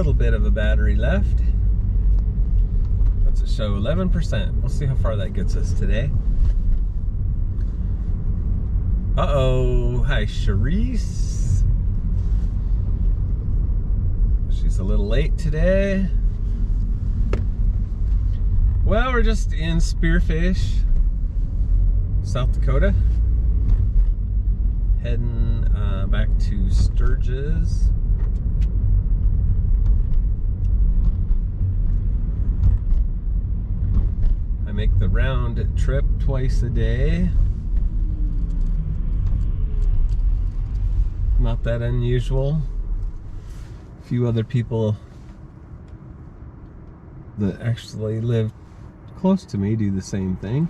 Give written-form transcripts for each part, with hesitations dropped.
little bit of a battery left. What's it show? 11%. We'll see how far that gets us today. Uh-oh. Hi, Charisse. She's a little late today. Well, we're just in Spearfish, South Dakota. Heading back to Sturgis. I make the round trip twice a day. Not that unusual. A few other people that actually live close to me do the same thing.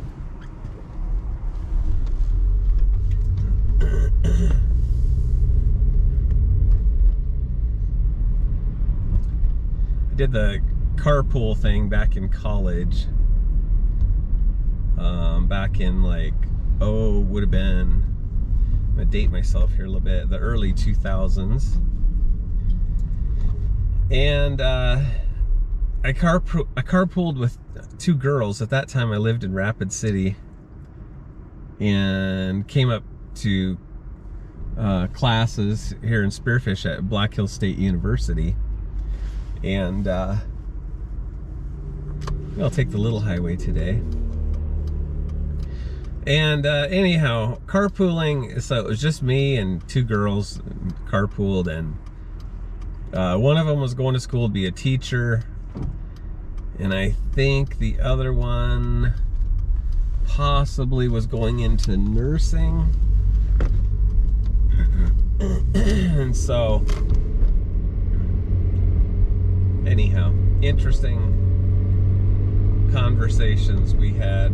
I did the carpool thing back in college. Back in would have been, I'm gonna date myself here a little bit, the early 2000s. And I carpooled with two girls. At that time I lived in Rapid City and came up to classes here in Spearfish at Black Hills State University. And I'll take the little highway today. And anyhow, carpooling, so it was just me and two girls carpooled, and one of them was going to school to be a teacher, and I think the other one possibly was going into nursing. And so anyhow, interesting conversations we had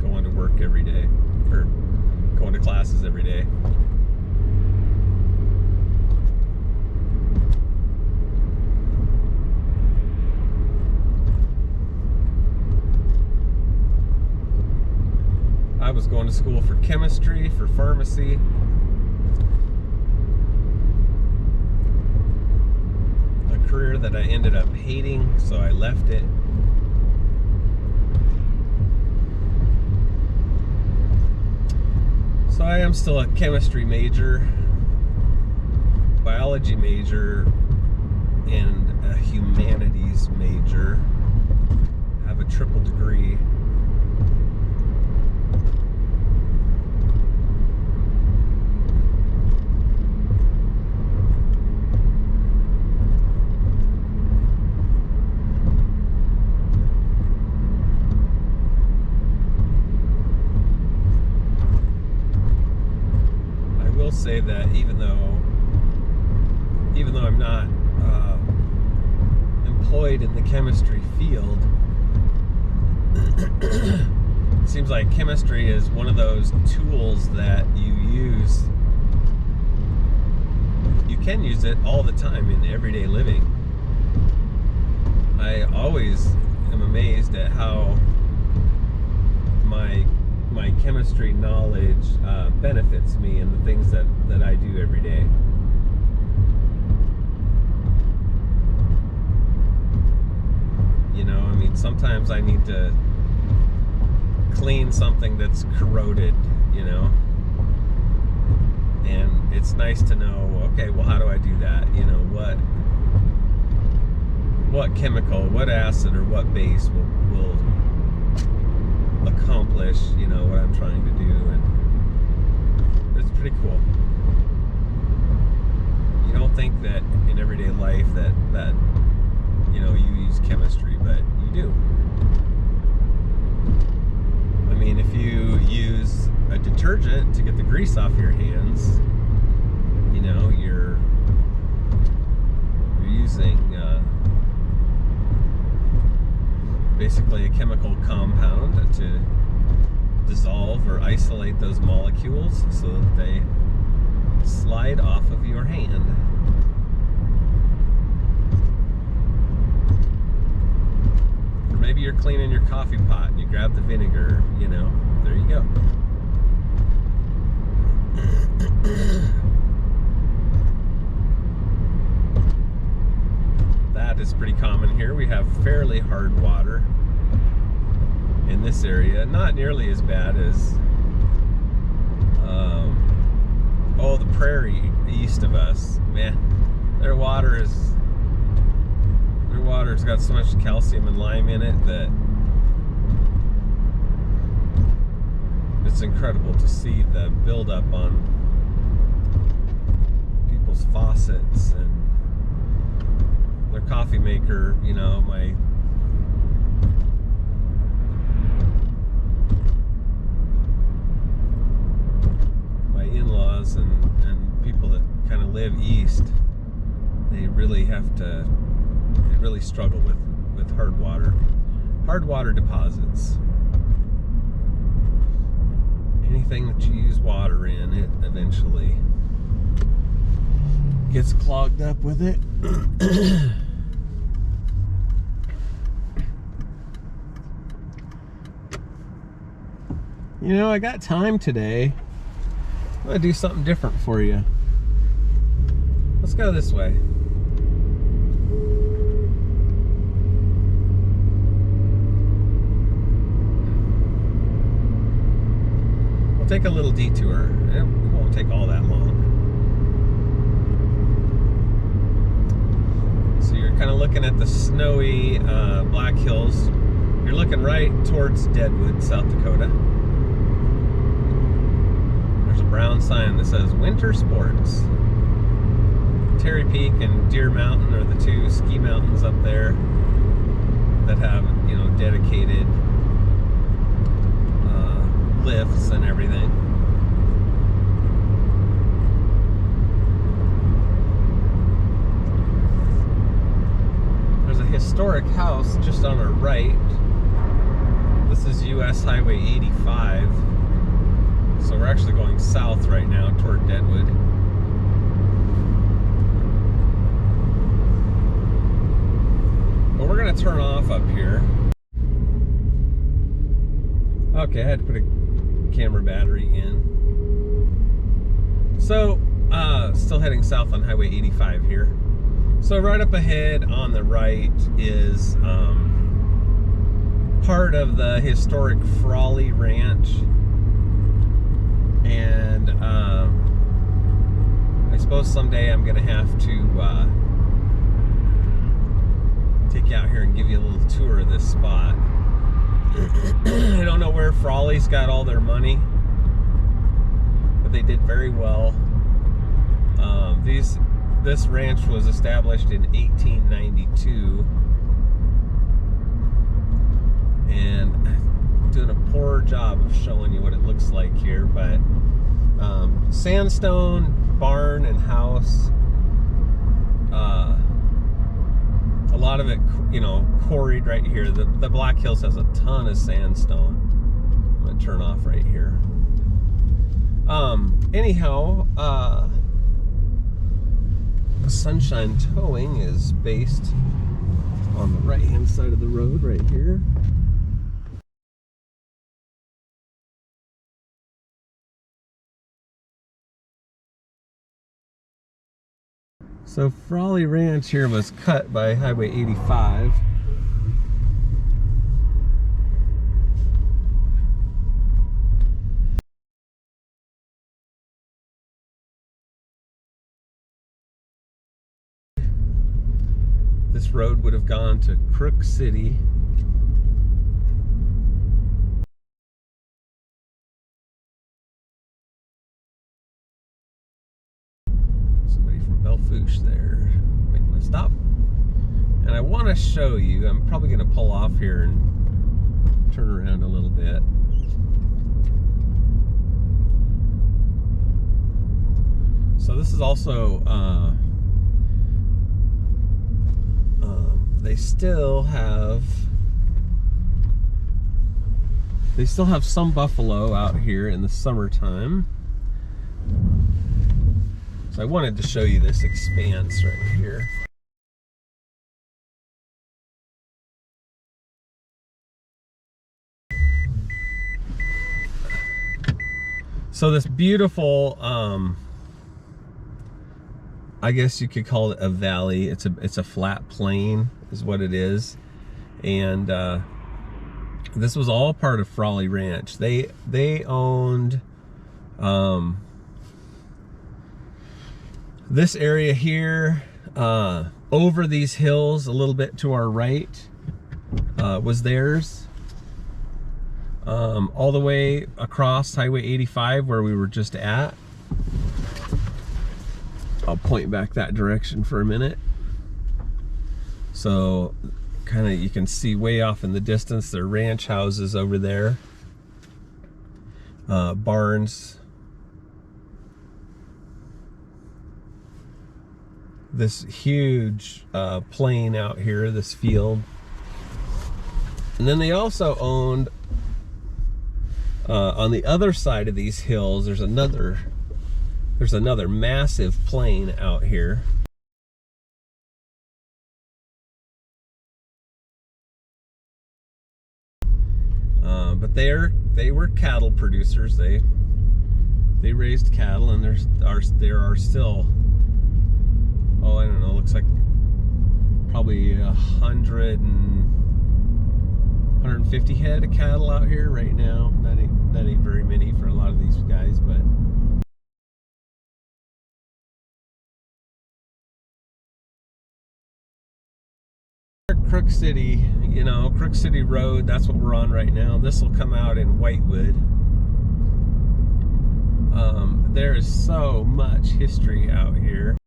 going to work every day, or going to classes every day. I was going to school for chemistry, for pharmacy. A career that I ended up hating, so I left it. So I am still a chemistry major, biology major, and a humanities major. I have a triple degree. Say that even though I'm not employed in the chemistry field, it seems like chemistry is one of those tools that you use. You can use it all the time in everyday living. I always am amazed at how my chemistry knowledge benefits me in the things that I do every day. You know, I mean, sometimes I need to clean something that's corroded, you know, and it's nice to know, okay, well, how do I do that? You know, what chemical, what acid, or what base will accomplish, you know, what I'm trying to do, and it's pretty cool. You don't think that in everyday life that you know, you use chemistry, but you do. I mean, if you use a detergent to get the grease off your hands, you know, you're using basically a chemical compound to dissolve or isolate those molecules so that they slide off of your hand. Or maybe you're cleaning your coffee pot and you grab the vinegar, you know, there you go. fairly hard water in this area. Not nearly as bad as oh, the prairie east of us. Man, their water's got so much calcium and lime in it that it's incredible to see the buildup on people's faucets and their coffee maker. You know, my in-laws and people that kind of live east, they really struggle with hard water deposits. Anything that you use water in, it eventually gets clogged up with it. You know, I got time today. I'm gonna do something different for you. Let's go this way. We'll take a little detour. It won't take all that long. So you're kind of looking at the snowy Black Hills. You're looking right towards Deadwood, South Dakota. There's a brown sign that says Winter Sports. Terry Peak and Deer Mountain are the two ski mountains up there that have, you know, dedicated lifts and everything. There's a historic house just on our right. This is US Highway 85. So we're actually going south right now toward Deadwood. But we're going to turn off up here. Okay, I had to put a camera battery in. So, still heading south on Highway 85 here. So right up ahead on the right is part of the historic Frawley Ranch. And I suppose someday I'm going to have to take you out here and give you a little tour of this spot. I don't know where Frawley's got all their money, but they did very well. This ranch was established in 1892, and I'm doing a poor job of showing you what it looks like here, but sandstone barn and house. A lot of it, you know, quarried right here. The Black Hills has a ton of sandstone. I'm gonna turn off right here. Anyhow, Sunshine Towing is based on the right-hand side of the road right here. So Frawley Ranch here was cut by Highway 85. This road would have gone to Crook City. Somebody from Belfouche there making a stop. And I want to show you, I'm probably going to pull off here and turn around a little bit. So this is also they still have some buffalo out here in the summertime. So I wanted to show you this expanse right here. So this beautiful, I guess you could call it a valley. It's a flat plain is what it is. And this was all part of Frawley Ranch. They owned this area here. Over these hills a little bit to our right was theirs. All the way across Highway 85 where we were just at. I'll point back that direction for a minute. So kind of you can see way off in the distance their ranch houses over there. Barns. This huge plain out here, this field. And then they also owned on the other side of these hills, there's another massive plain out here. But they were cattle producers. They raised cattle, and there are still, oh, I don't know, looks like probably 150 head of cattle out here right now. That ain't very many for a lot of these guys, but Crook City, you know, Crook City Road, that's what we're on right now. This will come out in Whitewood. There is so much history out here.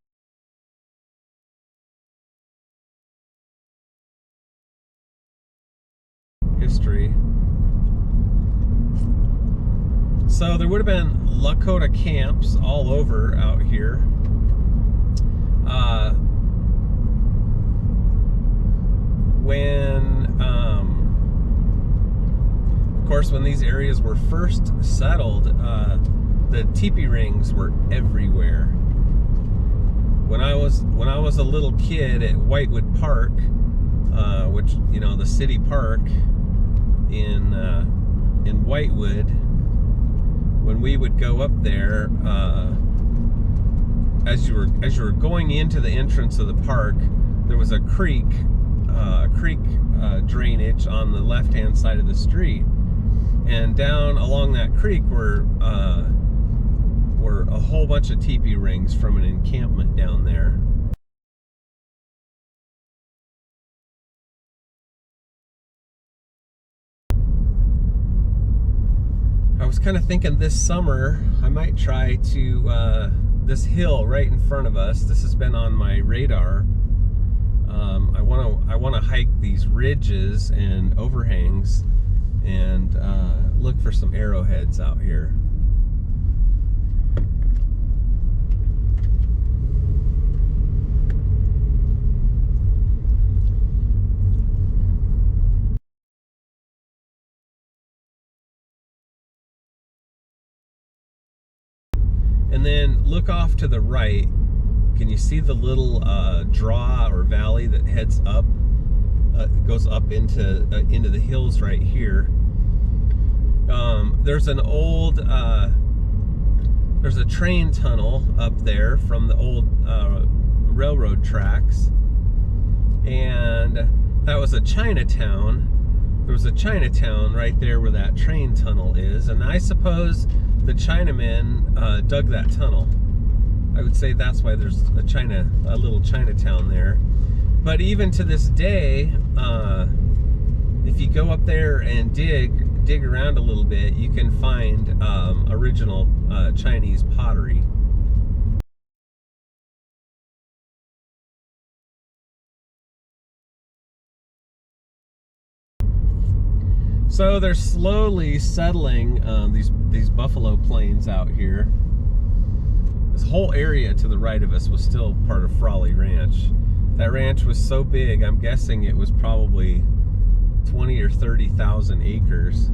So there would have been Dakota camps all over out here. Of course, when these areas were first settled, the teepee rings were everywhere. When I was a little kid at Whitewood Park, which, you know, the city park in Whitewood, when we would go up there, as you were going into the entrance of the park, there was a creek drainage on the left-hand side of the street, and down along that creek were a whole bunch of teepee rings from an encampment down there. I was kind of thinking this summer I might try to this hill right in front of us. This has been on my radar. I want to hike these ridges and overhangs and look for some arrowheads out here. And then look off to the right. Can you see the little draw or valley that heads up, goes up into the hills right here? There's an old, there's a train tunnel up there from the old railroad tracks, and that was a Chinatown. There was a Chinatown right there where that train tunnel is, and I suppose the Chinamen dug that tunnel. I would say that's why there's a little Chinatown there. But even to this day, if you go up there and dig around a little bit, you can find original Chinese pottery. So they're slowly settling these buffalo plains out here. This whole area to the right of us was still part of Frawley Ranch. That ranch was so big, I'm guessing it was probably 20 or 30,000 acres.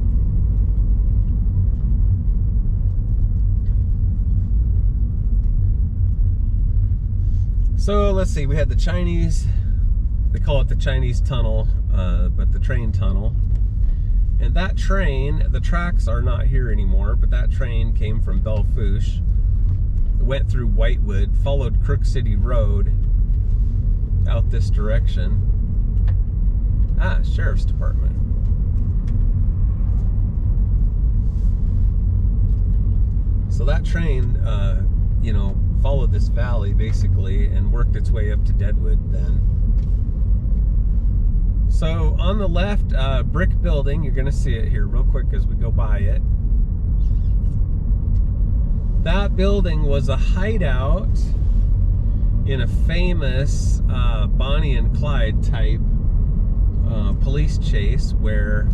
So let's see, we had the Chinese, they call it the Chinese tunnel, but the train tunnel. And that train, the tracks are not here anymore, but that train came from Belle Fourche, went through Whitewood, followed Crook City Road out this direction, Sheriff's Department. So that train, followed this valley basically and worked its way up to Deadwood then. So on the left, brick building, you're going to see it here real quick as we go by it. That building was a hideout in a famous Bonnie and Clyde type police chase where,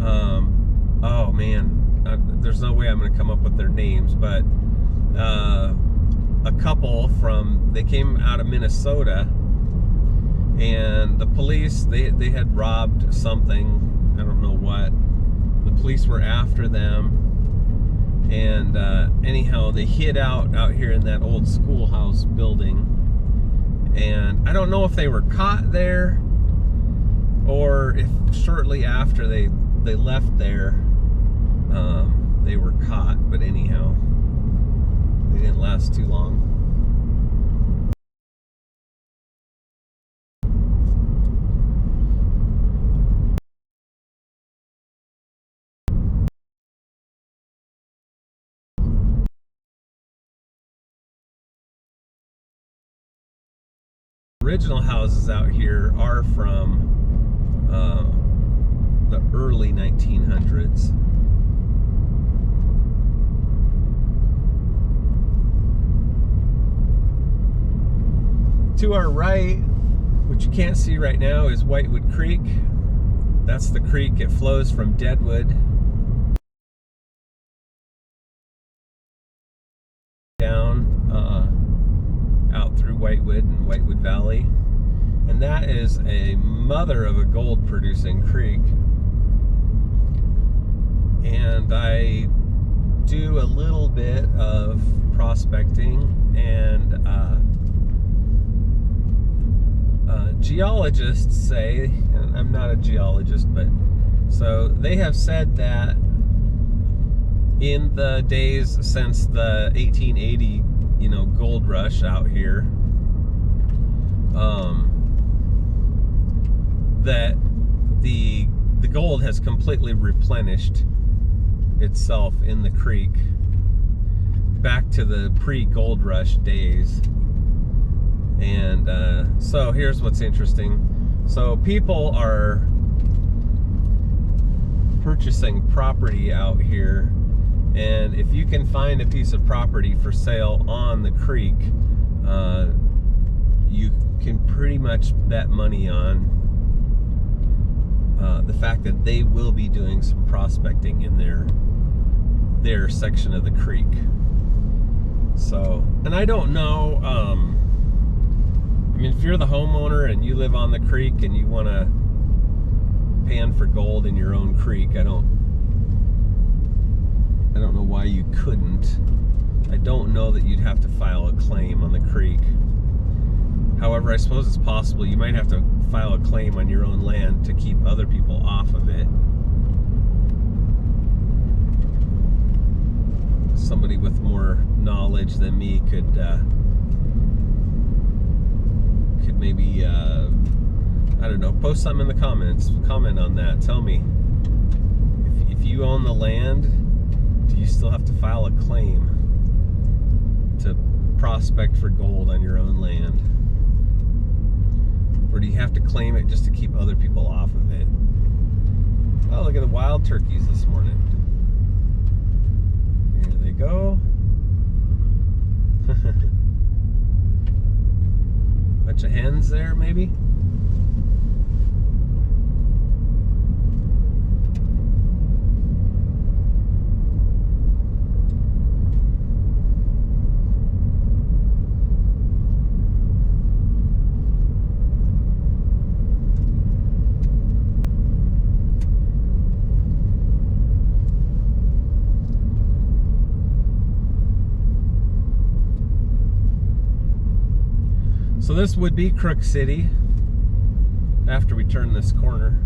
oh man, there's no way I'm going to come up with their names, but a couple they came out of Minnesota, and the police, they had robbed something, I don't know what. The police were after them, and anyhow, they hid out here in that old schoolhouse building, and I don't know if they were caught there, or if shortly after they left there, they were caught, but anyhow, they didn't last too long. Original houses out here are from the early 1900s. To our right, which you can't see right now, is Whitewood Creek. That's the creek. It flows from Deadwood down out through Whitewood and Whitewood Valley, and that is a mother of a gold producing creek. And I do a little bit of prospecting, and geologists say, and I'm not a geologist, but so they have said that in the days since the 1880 gold rush out here, that the gold has completely replenished itself in the creek back to the pre-gold rush days. And so here's what's interesting. So people are purchasing property out here, and if you can find a piece of property for sale on the creek, you can pretty much bet money on the fact that they will be doing some prospecting in their section of the creek. So, and I don't know, I mean, if you're the homeowner and you live on the creek and you want to pan for gold in your own creek, I don't know why you couldn't. I don't know that you'd have to file a claim on the creek. However, I suppose it's possible you might have to file a claim on your own land to keep other people off of it. Somebody with more knowledge than me could maybe, I don't know, post something in the comments, comment on that. Tell me, if you own the land, do you still have to file a claim to prospect for gold on your own land? Or do you have to claim it just to keep other people off of it? Oh, look at the wild turkeys this morning. Here they go. Bunch of hens there, maybe? So this would be Crook City after we turn this corner.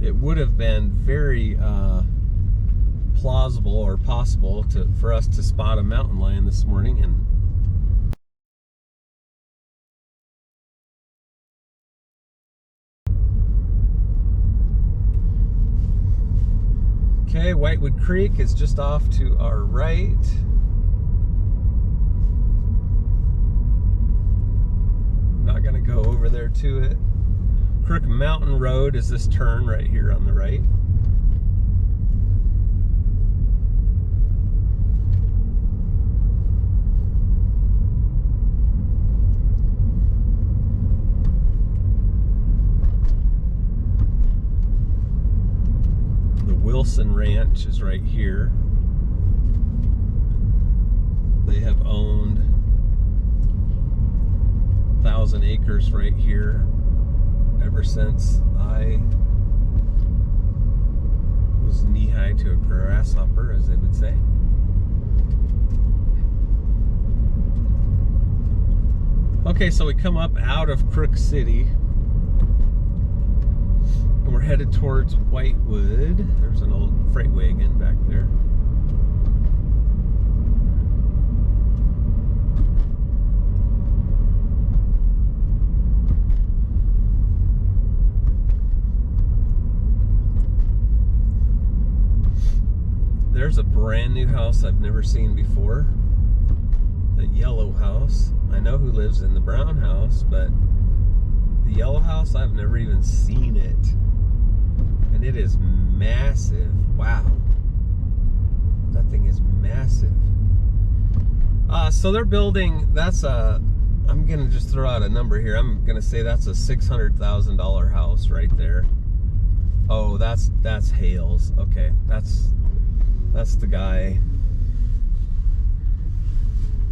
It would have been very plausible or possible for us to spot a mountain lion this morning. And okay, Whitewood Creek is just off to our right. I'm not gonna go over there to it. Crook Mountain Road is this turn right here on the right. Wilson Ranch is right here. They have owned 1,000 acres right here ever since I was knee-high to a grasshopper, as they would say. Okay, so we come up out of Crook City. We're headed towards Whitewood. There's an old freight wagon back there. There's a brand new house I've never seen before. The yellow house. I know who lives in the brown house, but the yellow house, I've never even seen it. And it is massive. Wow. That thing is massive. So they're building, that's a, I'm going to just throw out a number here. I'm going to say that's a $600,000 house right there. Oh, that's Hales. Okay, that's the guy.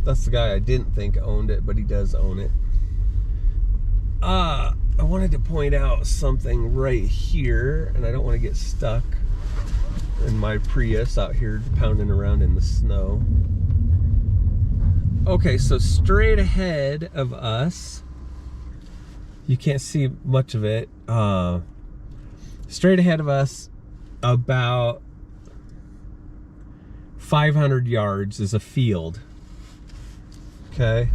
That's the guy I didn't think owned it, but he does own it. I wanted to point out something right here, and I don't want to get stuck in my Prius out here pounding around in the snow. Okay, so straight ahead of us, you can't see much of it. Straight ahead of us, about 500 yards is a field. Okay.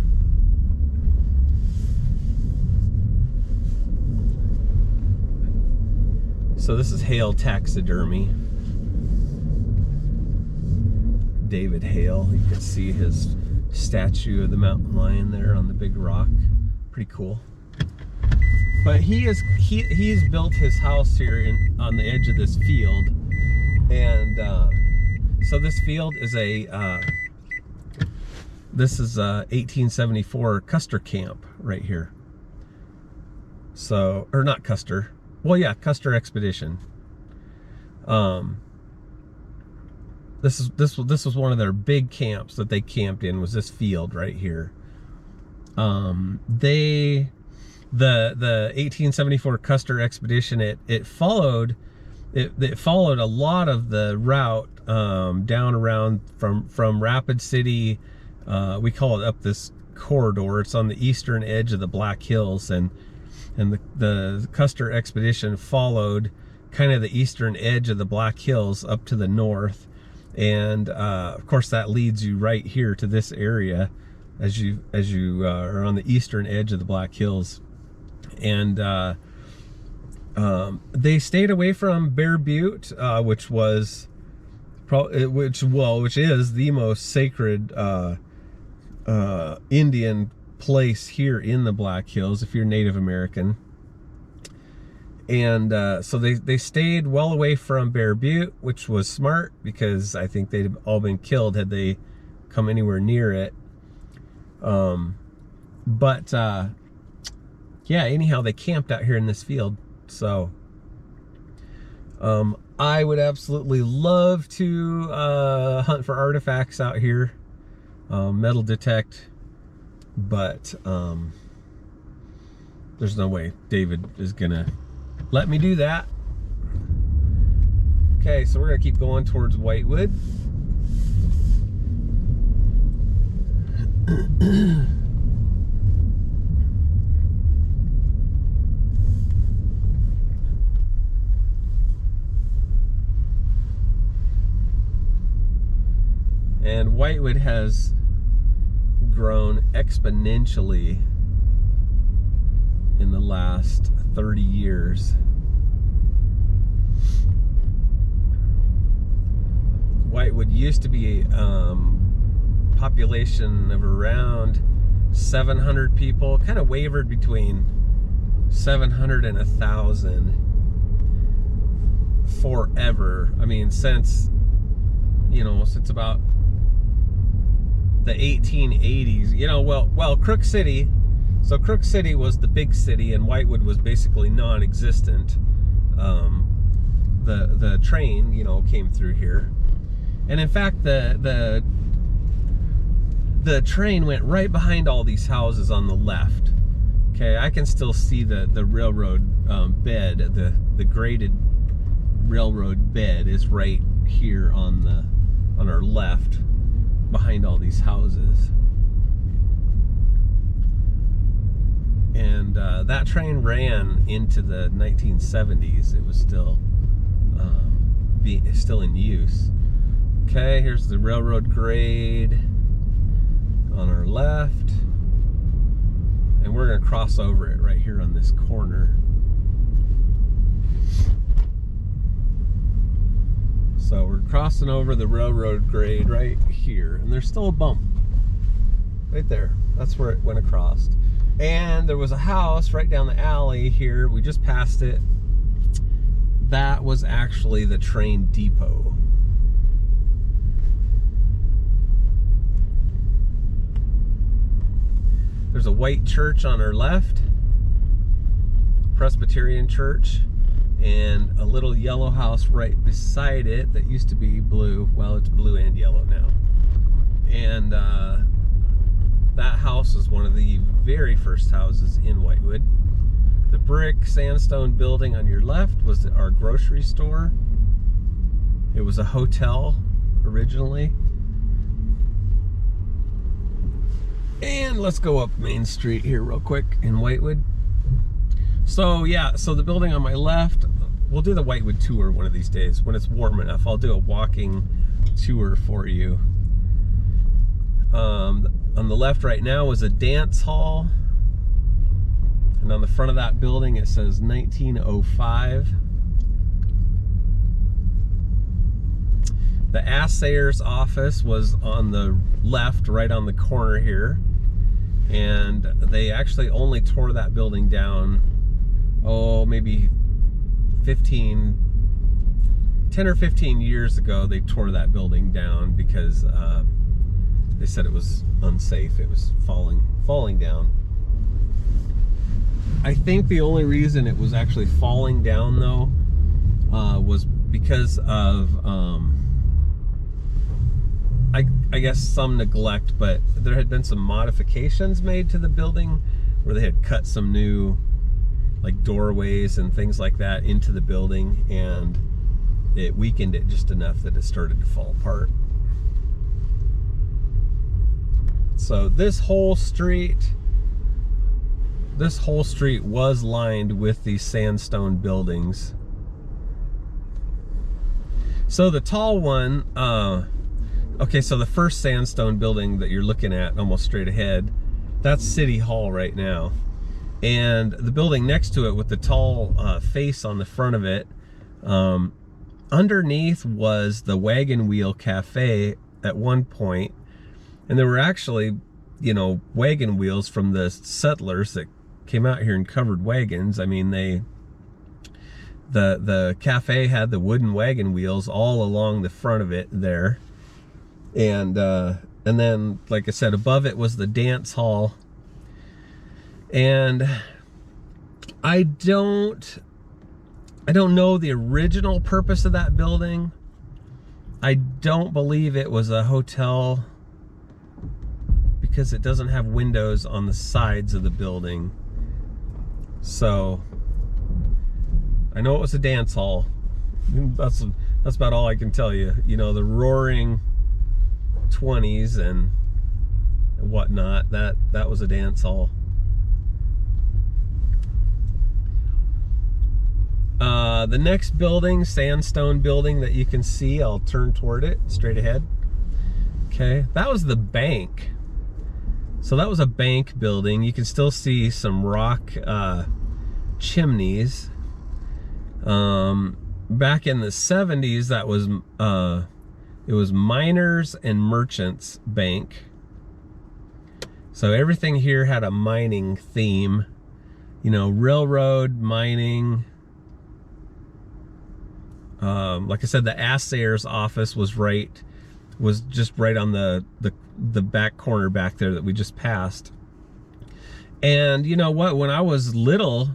So this is Hale Taxidermy. David Hale. You can see his statue of the mountain lion there on the big rock. Pretty cool. But he's built his house here on the edge of this field, and so this field is this is a 1874 Custer camp right here. So, or not Custer. Well, yeah, Custer Expedition. This was one of their big camps that they camped in, was this field right here. The 1874 Custer Expedition, it followed a lot of the route down around from Rapid City. We call it up this corridor. It's on the eastern edge of the Black Hills, and the Custer Expedition followed kind of the eastern edge of the Black Hills up to the north, and of course that leads you right here to this area as you are on the eastern edge of the Black Hills. And they stayed away from Bear Butte, which is the most sacred Indian place here in the Black Hills if you're Native American. And so they stayed well away from Bear Butte, which was smart, because I think they'd all been killed had they come anywhere near it. Yeah, anyhow, they camped out here in this field. So I would absolutely love to hunt for artifacts out here, metal detect, but there's no way David is gonna let me do that. Okay, so we're gonna keep going towards Whitewood. And Whitewood has grown exponentially in the last 30 years. Whitewood used to be a population of around 700 people, kind of wavered between 700 and 1,000 forever. I mean, since about the 1880s, well, Crook City. So Crook City was the big city, and Whitewood was basically non-existent. The train, came through here, and in fact, the train went right behind all these houses on the left. Okay, I can still see the railroad bed. The graded railroad bed is right here on our left, behind all these houses. And that train ran into the 1970s. It was still in use. Okay, here's the railroad grade on our left, and we're going to cross over it right here on this corner. So we're crossing over the railroad grade right here, and there's still a bump right there. That's where it went across. And there was a house right down the alley here. We just passed it. That was actually the train depot. There's a white church on our left, Presbyterian church, and a little yellow house right beside it that used to be blue. Well, it's blue and yellow now. And that house is one of the very first houses in Whitewood. The brick sandstone building on your left was our grocery store. It was a hotel originally. And let's go up Main Street here real quick in Whitewood. So yeah, so the building on my left, we'll do the Whitewood tour one of these days when it's warm enough. I'll do a walking tour for you. On the left right now is a dance hall, and on the front of that building it says 1905. The assayer's office was on the left, right on the corner here, and they actually only tore that building down, maybe 10 or 15 years ago. They tore that building down because they said it was unsafe. It was falling down. I think the only reason it was actually falling down though was because of I guess some neglect, but there had been some modifications made to the building where they had cut some new like doorways and things like that into the building, and it weakened it just enough that it started to fall apart. So this whole street was lined with these sandstone buildings. So the tall one, okay, so the first sandstone building that you're looking at almost straight ahead, that's City Hall right now. And the building next to it with the tall face on the front of it, underneath was the Wagon Wheel Cafe at one point. And there were actually, wagon wheels from the settlers that came out here and covered wagons. I mean, the cafe had the wooden wagon wheels all along the front of it there. And then, like I said, above it was the dance hall. And I don't know the original purpose of that building. I don't believe it was a hotel, because it doesn't have windows on the sides of the building. So I know it was a dance hall. That's about all I can tell you. The roaring 20s and whatnot, that was a dance hall. The next building, sandstone building that you can see, I'll turn toward it straight ahead. Okay, that was the bank. So that was a bank building. You can still see some rock chimneys. Back in the 70s, that was it was Miners and Merchants Bank. So everything here had a mining theme, you know, railroad, mining. Like I said, the assayer's office was just right on the back corner back there that we just passed. And you know what? When I was little,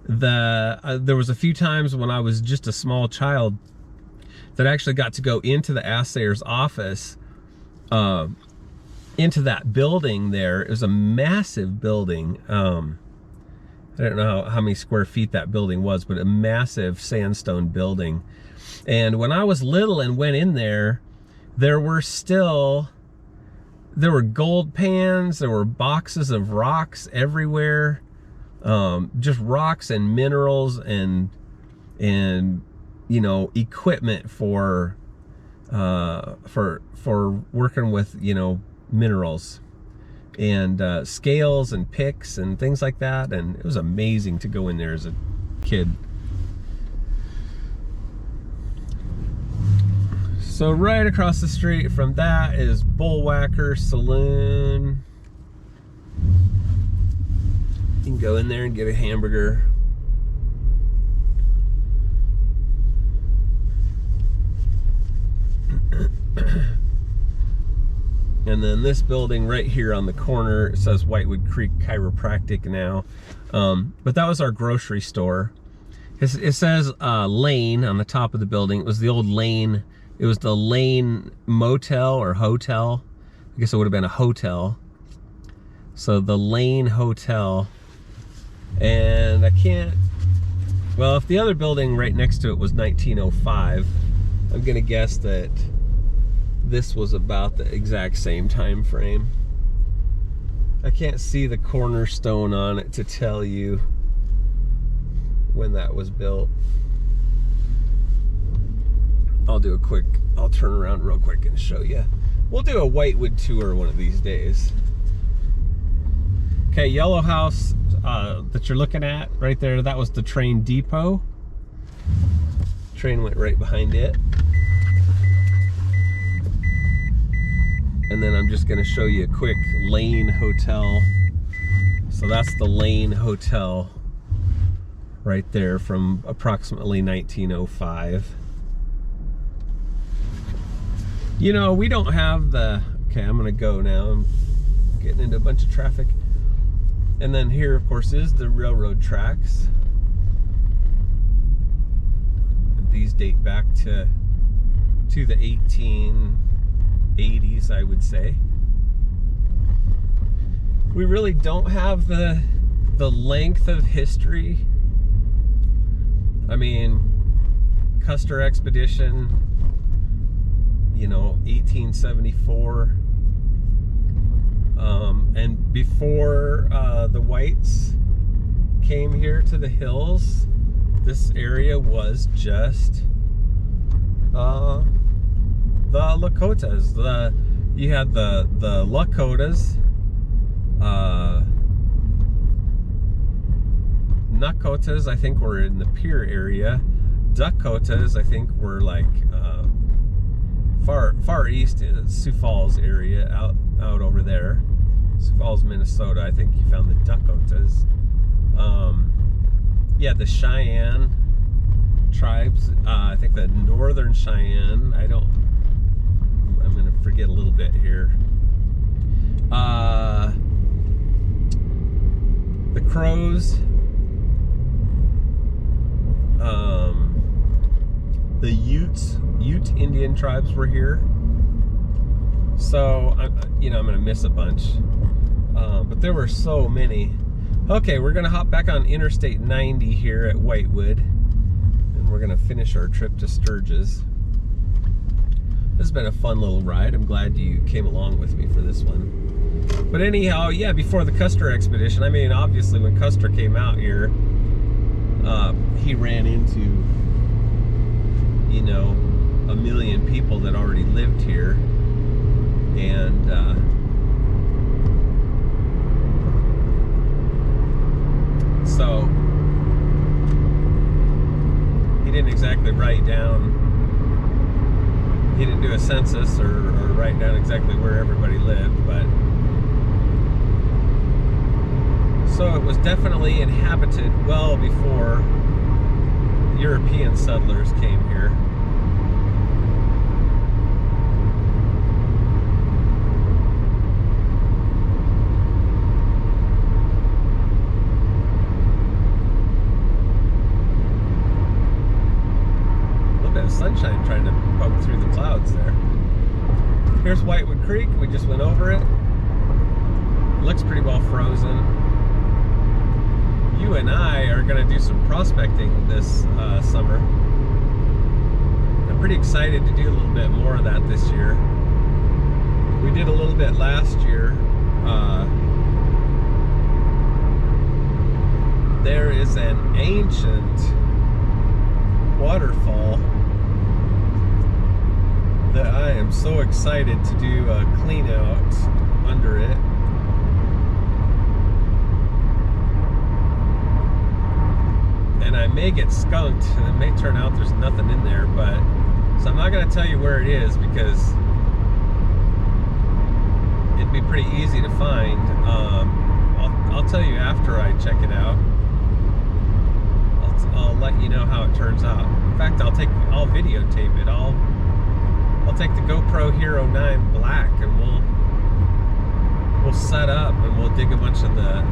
there was a few times when I was just a small child that I actually got to go into the assayer's office, into that building there. It was a massive building. I don't know how many square feet that building was, but a massive sandstone building. And when I was little and went in there, there were gold pans, there were boxes of rocks everywhere, just rocks and minerals and you know, equipment for working with, you know, minerals and scales and picks and things like that. And it was amazing to go in there as a kid. So right across the street from that is Bullwhacker Saloon. You can go in there and get a hamburger. And then this building right here on the corner, it says Whitewood Creek Chiropractic now. But that was our grocery store. It says Lane on the top of the building. It was the old Lane. It was the Lane Motel or Hotel. I guess it would have been a hotel. So the Lane Hotel. And I can't, well, if the other building right next to it was 1905, I'm gonna guess that this was about the exact same time frame. I can't see the cornerstone on it to tell you when that was built. I'll turn around real quick and show you. We'll do a Whitewood tour one of these days. Okay, yellow house that you're looking at right there, that was the train depot. Train went right behind it. And then I'm just gonna show you a quick Lane Hotel. So that's the Lane Hotel right there from approximately 1905. You know, we don't have the, okay, I'm gonna go now. I'm getting into a bunch of traffic. And then here, of course, is the railroad tracks. These date back to the 1880s, I would say. We really don't have the length of history. I mean, Custer expedition, you know, 1874. And before the whites came here to the hills, this area was just the Lakotas. You had the Lakotas, Nakotas, I think, were in the Pier area. Dakotas, I think, were like far east in Sioux Falls area, out over there. Sioux Falls, Minnesota, I think you found the Dakotas. Yeah, the Cheyenne tribes, I think the Northern Cheyenne, I'm gonna forget a little bit here. The Crows, the Ute Indian tribes were here. So, you know, I'm gonna miss a bunch, but there were so many. Okay, we're gonna hop back on Interstate 90 here at Whitewood, and we're gonna finish our trip to Sturgis. This has been a fun little ride. I'm glad you came along with me for this one. But anyhow, yeah, before the Custer expedition, I mean, obviously when Custer came out here, he ran into, you know, a million people that already lived here. And so he didn't exactly write down, he didn't do a census or write down exactly where everybody lived, but so it was definitely inhabited well before European settlers came here. Sunshine trying to poke through the clouds there. Here's Whitewood Creek. We just went over it. Looks pretty well frozen. You and I are going to do some prospecting this summer. I'm pretty excited to do a little bit more of that this year. We did a little bit last year. There is an ancient waterfall that I am so excited to do a clean out under it. And I may get skunked, and it may turn out there's nothing in there, but so I'm not going to tell you where it is because it'd be pretty easy to find. I'll tell you after I check it out. I'll let you know how it turns out. In fact, I'll videotape it. I'll take the GoPro Hero 9 Black and we'll set up and we'll dig a bunch of the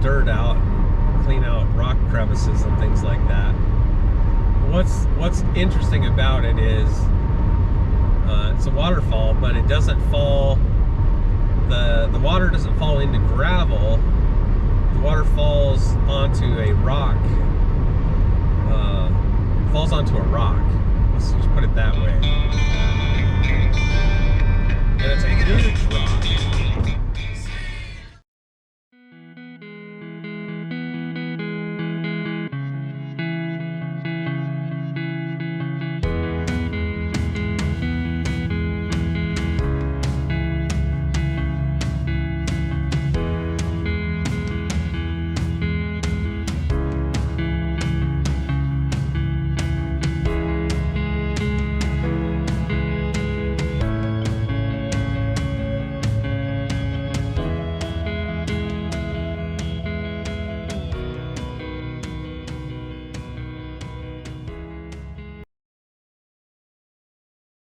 dirt out and clean out rock crevices and things like that. What's interesting about it is it's a waterfall, but it doesn't fall. The water doesn't fall into gravel. The water falls onto a rock. Falls onto a rock. Let's just put it that way. And it's a huge rock.